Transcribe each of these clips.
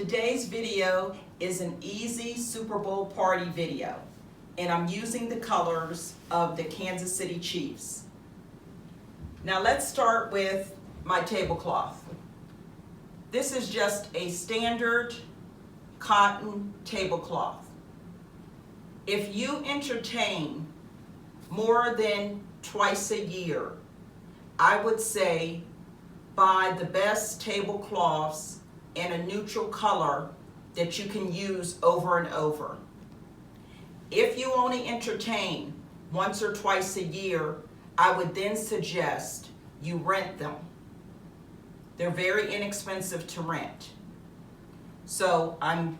Today's video is an easy Super Bowl party video, and I'm using the colors of the Kansas City Chiefs. Now let's start with my tablecloth. This is just a standard cotton tablecloth. If you entertain more than twice a year, I would say buy the best tablecloths in a neutral color that you can use over and over. If you only entertain once or twice a year, I would then suggest you rent them. They're very inexpensive to rent. So I'm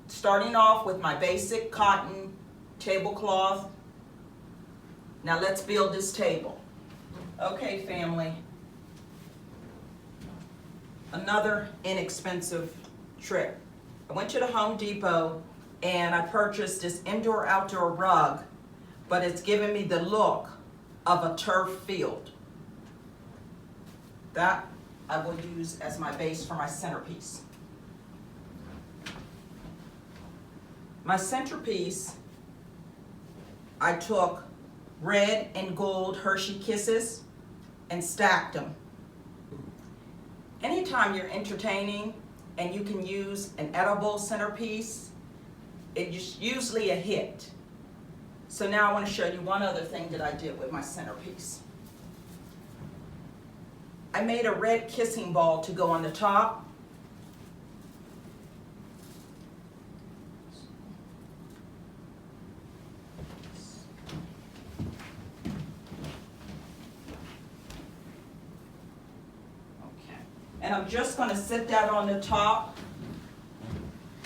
starting off with my basic cotton tablecloth. Now let's build this table. Okay, family. Another inexpensive trick. I went to the Home Depot and I purchased this indoor-outdoor rug, but it's giving me the look of a turf field. That I will use as my base for my centerpiece. My centerpiece, I took red and gold Hershey Kisses and stacked them. Anytime you're entertaining and you can use an edible centerpiece, it's usually a hit. So now I want to show you one other thing that I did with my centerpiece. I made a red kissing ball to go on the top. And I'm just going to sit that on the top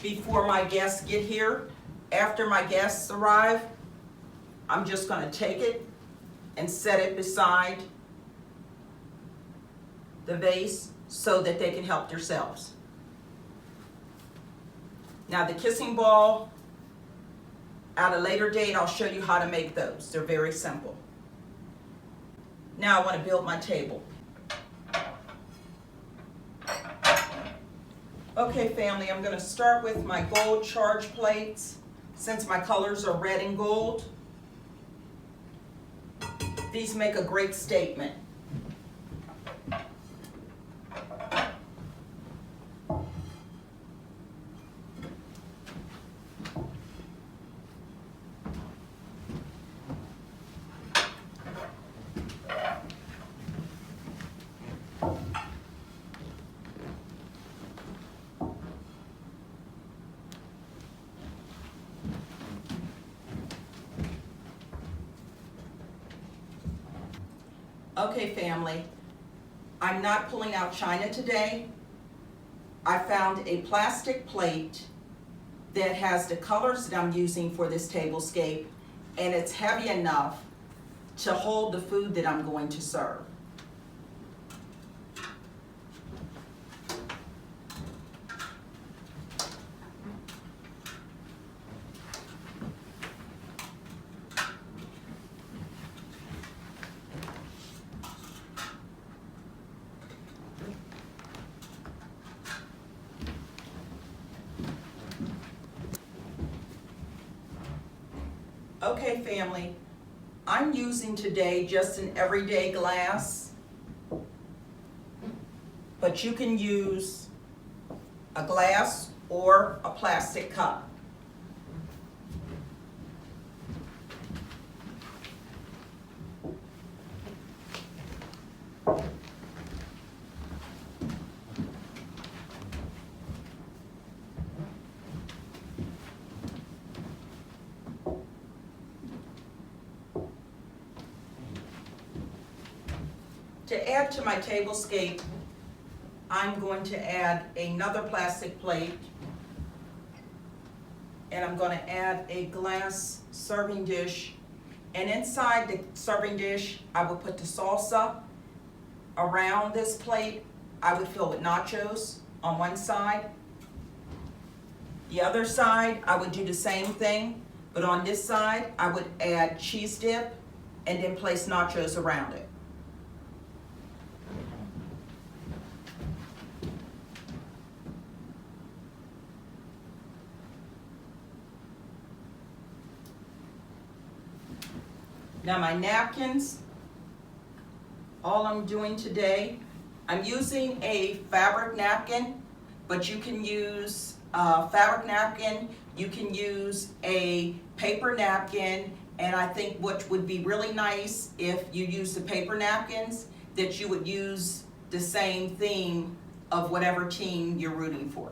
before my guests get here. After my guests arrive, I'm just going to take it and set it beside the vase so that they can help themselves. Now the kissing ball, at a later date, I'll show you how to make those. They're very simple. Now I want to build my table. Okay, family, I'm going to start with my gold charge plates. Since my colors are red and gold, these make a great statement. Okay, family, I'm not pulling out china today. I found a plastic plate that has the colors that I'm using for this tablescape, and it's heavy enough to hold the food that I'm going to serve. Okay, family, I'm using today just an everyday glass, but you can use a glass or a plastic cup. To add to my tablescape, I'm going to add another plastic plate, and I'm going to add a glass serving dish, and inside the serving dish I will put the salsa. Around this plate I would fill with nachos on one side. The other side I would do the same thing, but on this side I would add cheese dip and then place nachos around it. Now my napkins, all I'm doing today, I'm using a fabric napkin, but you can use a fabric napkin, you can use a paper napkin, and I think what would be really nice if you use the paper napkins, that you would use the same theme of whatever team you're rooting for.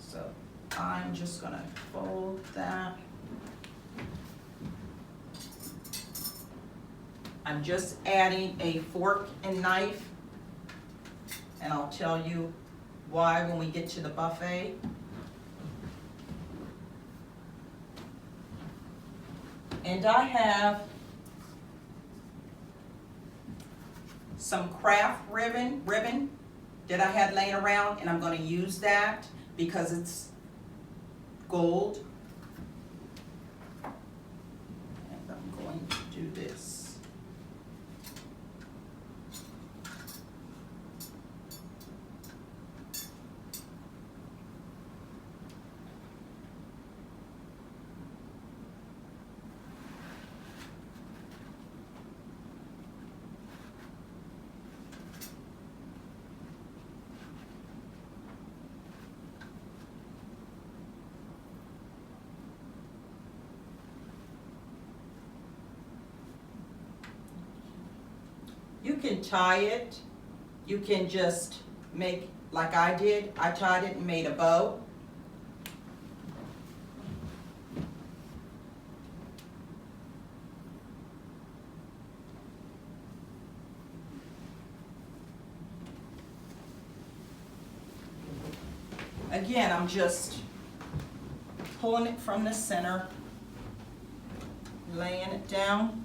So I'm just gonna fold that. I'm just adding a fork and knife, and I'll tell you why when we get to the buffet. And I have some craft ribbon that I had laying around, and I'm going to use that because it's gold. And I'm going to do this. You can tie it, you can just make, like I did, I tied it and made a bow. Again, I'm just pulling it from the center, laying it down.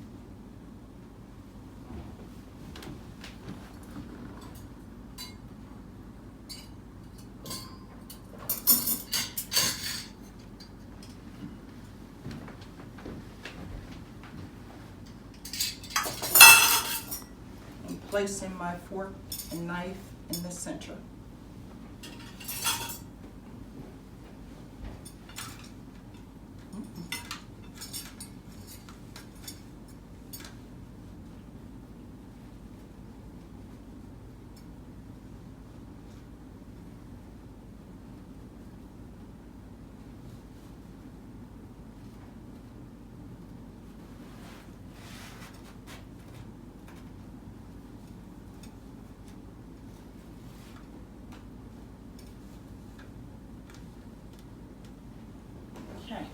Placing my fork and knife in the center. Okay.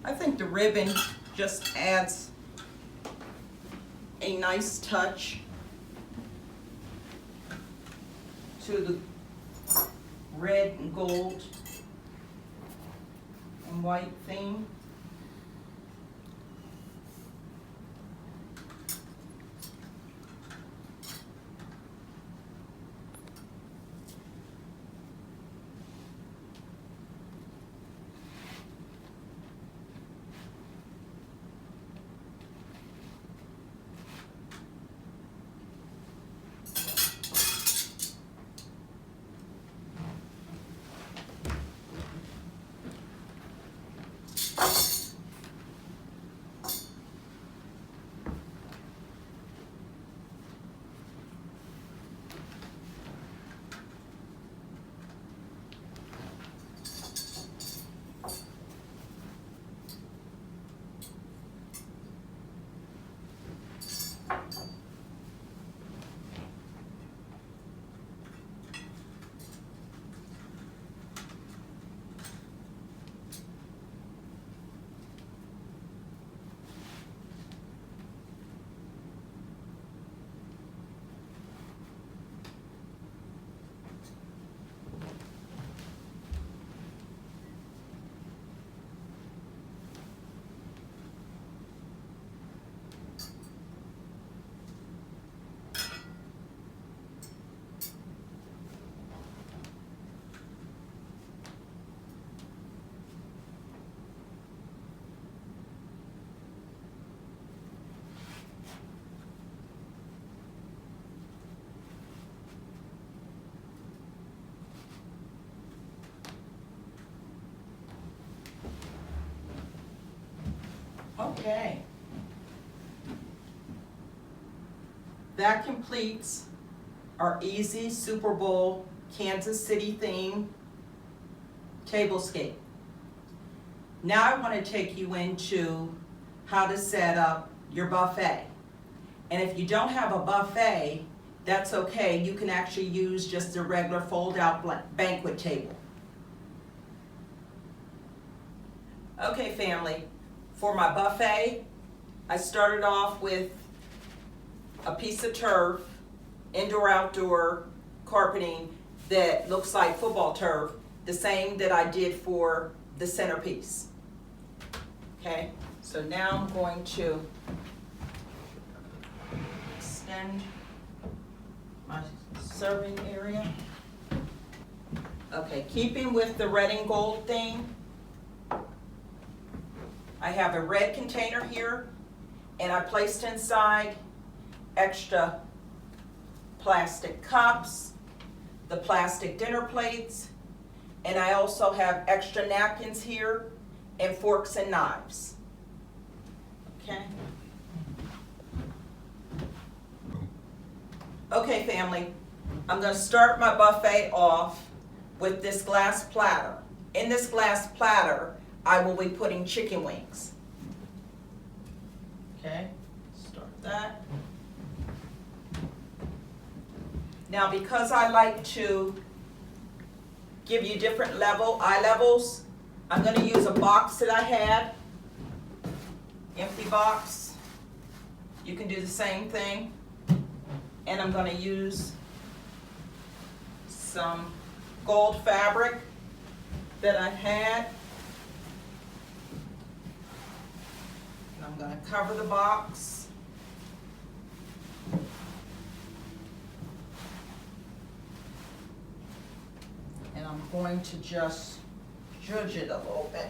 I think the ribbon just adds a nice touch to the red and gold and white theme. Okay. That completes our easy Super Bowl Kansas City theme tablescape. Now I want to take you into how to set up your buffet. And if you don't have a buffet, that's okay. You can actually use just a regular fold-out banquet table. Okay, family, for my buffet, I started off with a piece of turf, indoor-outdoor carpeting that looks like football turf, the same that I did for the centerpiece. Okay, so now I'm going to extend my serving area. Okay, keeping with the red and gold theme, I have a red container here, and I placed inside extra plastic cups, the plastic dinner plates, and I also have extra napkins here and forks and knives. Okay. Okay, family, I'm going to start my buffet off with this glass platter. In this glass platter, I will be putting chicken wings. Okay, start that. Now, because I like to give you different eye levels, I'm going to use a box that I had, empty box. You can do the same thing. And I'm going to use some gold fabric that I had. And I'm going to cover the box. And I'm going to just judge it a little bit.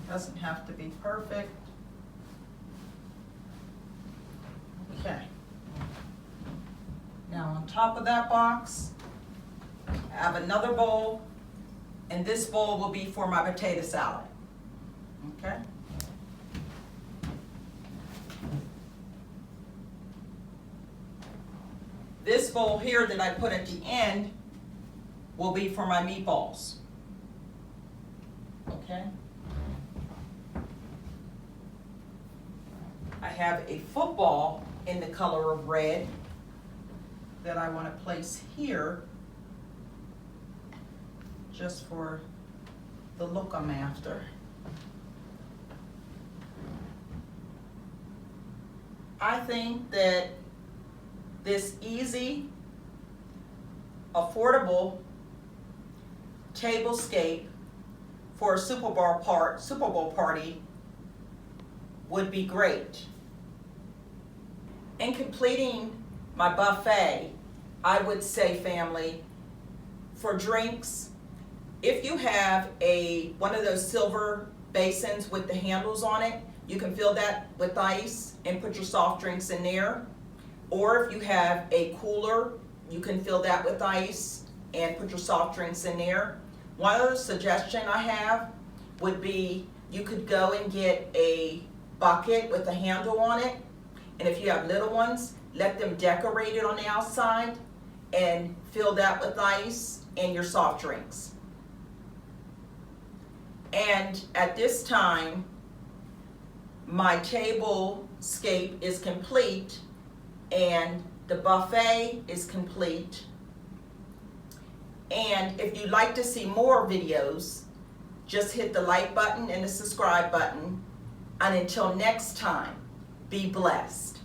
Doesn't have to be perfect. Okay. Now on top of that box, I have another bowl, and this bowl will be for my potato salad. Okay? This bowl here that I put at the end will be for my meatballs. Okay? I have a football in the color of red that I want to place here just for the look I'm after. I think that this easy, affordable tablescape for a Super Bowl party would be great. In completing my buffet, I would say, family, for drinks, if you have one of those silver basins with the handles on it, you can fill that with ice and put your soft drinks in there. Or if you have a cooler, you can fill that with ice and put your soft drinks in there. One other suggestion I have would be you could go and get a bucket with a handle on it, and if you have little ones, let them decorate it on the outside and fill that with ice and your soft drinks. And at this time, my tablescape is complete and the buffet is complete. And if you'd like to see more videos, just hit the like button and the subscribe button. And until next time, be blessed.